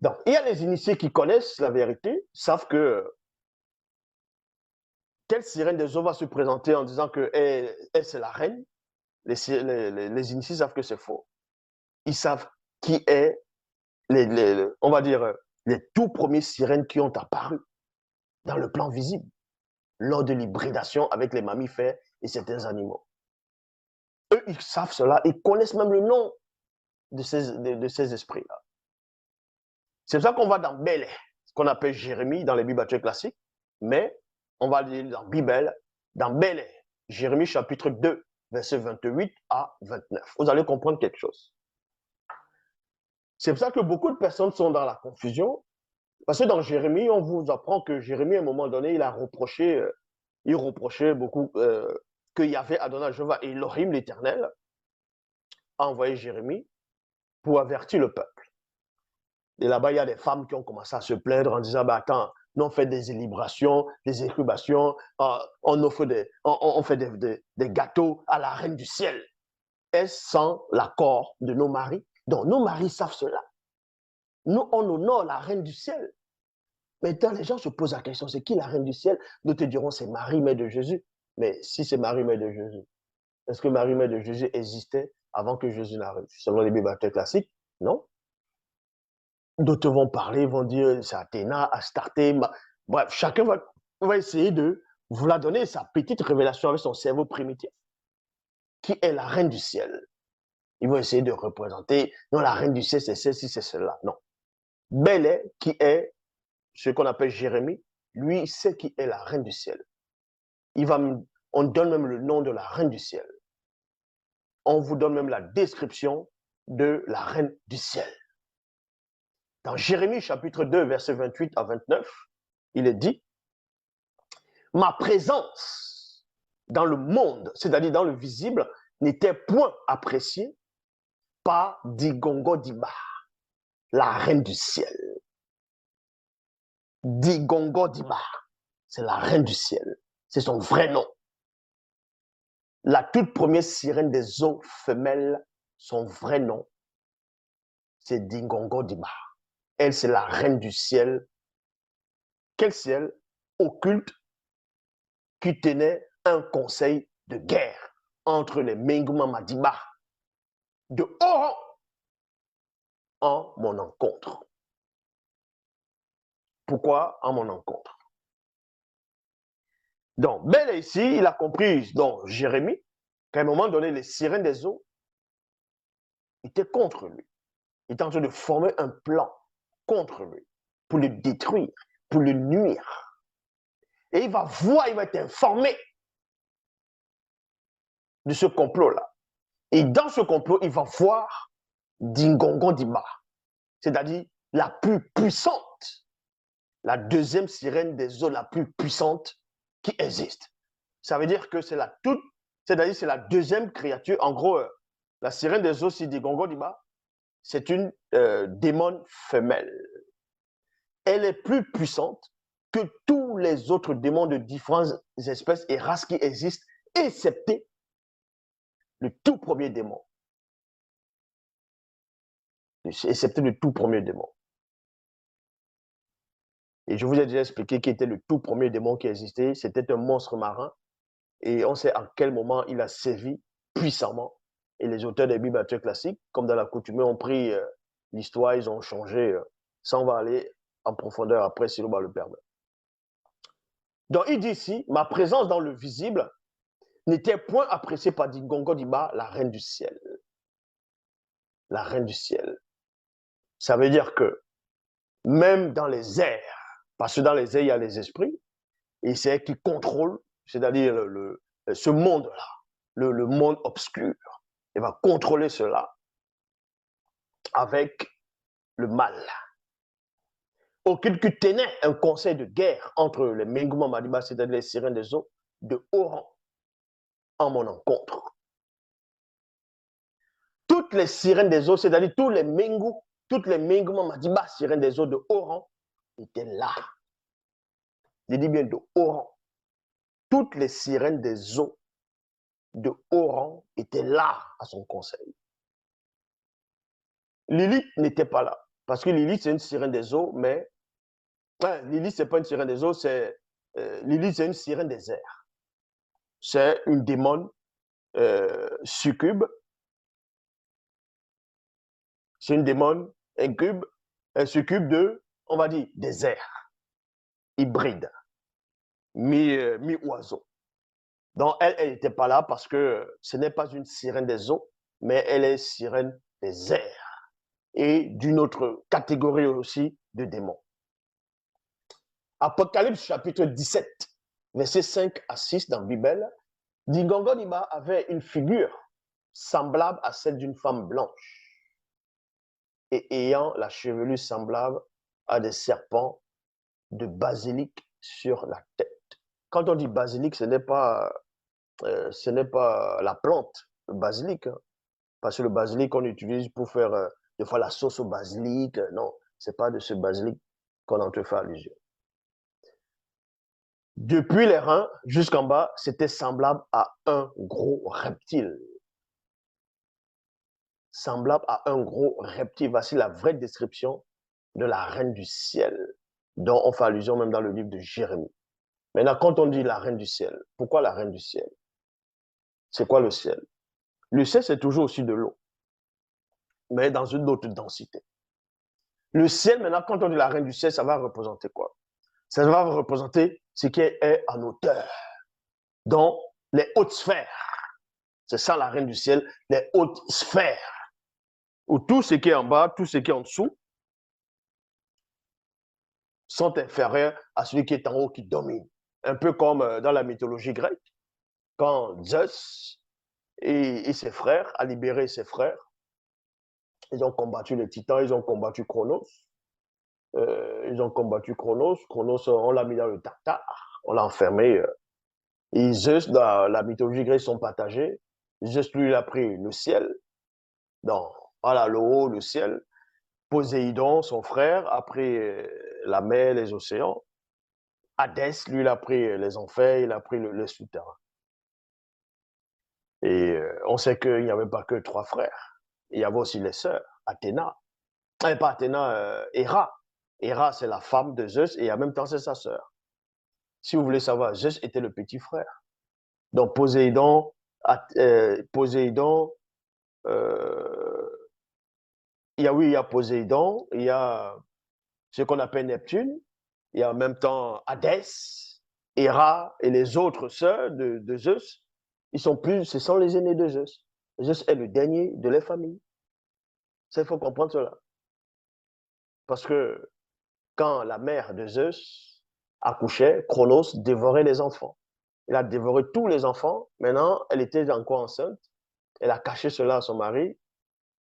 Donc, il y a les initiés qui connaissent la vérité, savent que telle sirène des eaux va se présenter en disant que elle c'est la reine. Les initiés savent que c'est faux. Ils savent qui est, on va dire, les tout premiers sirènes qui ont apparu dans le plan visible lors de l'hybridation avec les mammifères et certains animaux. Eux, ils savent cela, ils connaissent même le nom de ces esprits-là. C'est pour ça qu'on va dans Bel, ce qu'on appelle Jérémie dans les Bibles classiques, mais on va lire dans Bible, dans Bel, Jérémie chapitre 2, versets 28 à 29. Vous allez comprendre quelque chose. C'est pour ça que beaucoup de personnes sont dans la confusion, parce que dans Jérémie, on vous apprend que Jérémie, à un moment donné, il reprochait beaucoup que Yahvé Adonai Jéhovah et Elohim l'Éternel a envoyé Jérémie pour avertir le peuple. Et là-bas, il y a des femmes qui ont commencé à se plaindre en disant, bah, attends, nous on fait des libations, des incubations, on fait des gâteaux à la reine du ciel. Est-ce sans l'accord de nos maris? Donc, nos maris savent cela. Nous, on honore la reine du ciel. Maintenant, les gens se posent la question, c'est qui la reine du ciel? Nous te dirons, c'est Marie, mère de Jésus. Mais si c'est Marie, mère de Jésus, est-ce que Marie, mère de Jésus existait avant que Jésus n'arrive? Selon les Bibles classiques, non. D'autres vont parler, vont dire c'est Athéna, Astarté. Bref, chacun va essayer de vous la donner sa petite révélation avec son cerveau primitif. Qui est la reine du ciel? Ils vont essayer de représenter, non, la reine du ciel, c'est celle-ci, c'est celle-là. Non. Bélé, qui est ce qu'on appelle Jérémie, lui, sait qui est la reine du ciel. On donne même le nom de la reine du ciel. On vous donne même la description de la reine du ciel. Dans Jérémie chapitre 2, versets 28 à 29, il est dit, ma présence dans le monde, c'est-à-dire dans le visible, n'était point appréciée par Digongo Dima, la reine du ciel. Digongo Dima, c'est la reine du ciel. C'est son vrai nom. La toute première sirène des eaux femelles, son vrai nom, c'est Digongo Dima. Elle, c'est la reine du ciel. Quel ciel? Occulte, qui tenait un conseil de guerre entre les Menguma Madiba de haut rang en mon encontre. Pourquoi en mon encontre? Donc, Bel ici, il a compris, donc Jérémie, qu'à un moment donné, les sirènes des eaux étaient contre lui. Il était en train de former un plan contre lui, pour le détruire, pour le nuire. Et il va voir, il va être informé de ce complot-là. Et dans ce complot, il va voir Dingongo Dima, c'est-à-dire la plus puissante, la deuxième sirène des eaux la plus puissante qui existe. Ça veut dire que c'est c'est-à-dire c'est la deuxième créature. En gros, la sirène des eaux, si Dingongo Dima, c'est une démon femelle. Elle est plus puissante que tous les autres démons de différentes espèces et races qui existent, excepté le tout premier démon. Excepté le tout premier démon. Et je vous ai déjà expliqué qui était le tout premier démon qui existait. C'était un monstre marin. Et on sait à quel moment il a sévi puissamment. Et les auteurs des Bibles classiques, comme dans la coutume, ont pris l'histoire, ils ont changé. Ça, on va aller en profondeur après, si l'on le permet. Donc, il dit ici, ma présence dans le visible n'était point appréciée par Dingongo Dima, la reine du ciel. La reine du ciel. Ça veut dire que même dans les airs, parce que dans les airs, il y a les esprits, et c'est eux qui contrôlent, c'est-à-dire ce monde-là, le monde obscur. Il va contrôler cela avec le mal. Aucune qui tenait un conseil de guerre entre les Menguma Madiba, c'est-à-dire les sirènes des eaux, de haut rang, en mon encontre. Toutes les sirènes des eaux, c'est-à-dire tous les Mengu, toutes les Menguma Madiba, sirènes des eaux de haut rang, étaient là. Je dis bien de haut rang. Toutes les sirènes des eaux de haut rang étaient là à son conseil. Lilith n'était pas là. Parce que Lilith, c'est une sirène des eaux, mais Lilith, ce n'est pas une sirène des eaux, Lilith, c'est une sirène des airs. C'est une démon succube. C'est une démon incube, un succube de, on va dire, des airs, hybride, mi-oiseau. Donc, elle n'était pas là parce que ce n'est pas une sirène des eaux, mais elle est sirène des airs et d'une autre catégorie aussi de démons. Apocalypse chapitre 17, versets 5 à 6 dans la Bible, dit Gongonima avait une figure semblable à celle d'une femme blanche et ayant la chevelure semblable à des serpents de basilic sur la tête. Quand on dit basilic, ce n'est pas la plante, le basilic, hein, parce que le basilic qu'on utilise pour faire des fois la sauce au basilic, non, c'est pas de ce basilic qu'on en te fait allusion. Depuis les reins jusqu'en bas, c'était semblable à un gros reptile. Semblable à un gros reptile. Voici la vraie description de la reine du ciel, dont on fait allusion même dans le livre de Jérémie. Maintenant, quand on dit la reine du ciel, pourquoi la reine du ciel? C'est quoi le ciel? Le ciel, c'est toujours aussi de l'eau, mais dans une autre densité. Le ciel, maintenant, quand on dit la reine du ciel, ça va représenter quoi? Ça va représenter ce qui est en hauteur, dans les hautes sphères. C'est ça la reine du ciel, les hautes sphères. Où tout ce qui est en bas, tout ce qui est en dessous, sont inférieurs à celui qui est en haut, qui domine. Un peu comme dans la mythologie grecque, quand Zeus et ses frères a libéré ses frères, ils ont combattu les titans, ils ont combattu Chronos. Chronos, on l'a mis dans le Tartare, on l'a enfermé. Et Zeus, dans la mythologie grecque, sont partagés. Zeus, lui, il a pris le ciel. Donc, voilà, le haut, le ciel. Poséidon, son frère, a pris la mer, les océans. Hadès, lui, il a pris les enfers, il a pris le souterrain. Et on sait qu'il n'y avait pas que 3 frères. Il y avait aussi les sœurs, Athéna. Pas Athéna, Héra. Héra, c'est la femme de Zeus et en même temps, c'est sa sœur. Si vous voulez savoir, Zeus était le petit frère. Donc, Poséidon, il y a Poséidon, il y a ce qu'on appelle Neptune, il y a en même temps Hadès, Héra et les autres sœurs de Zeus. Ce sont les aînés de Zeus. Zeus est le dernier de la famille. Ça, il faut comprendre cela. Parce que quand la mère de Zeus accouchait, Chronos dévorait les enfants. Il a dévoré tous les enfants. Maintenant, elle était encore enceinte. Elle a caché cela à son mari.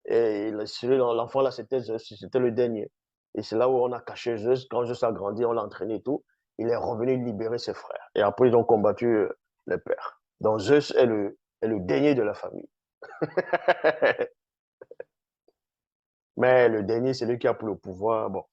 Et l'enfant là, c'était Zeus, c'était le dernier. Et c'est là où on a caché Zeus. Quand Zeus a grandi, on l'a entraîné et tout. Il est revenu libérer ses frères. Et après, ils ont combattu le père. Donc Zeus est le dernier de la famille. Mais le dernier, c'est lui qui a pris le pouvoir. Bon,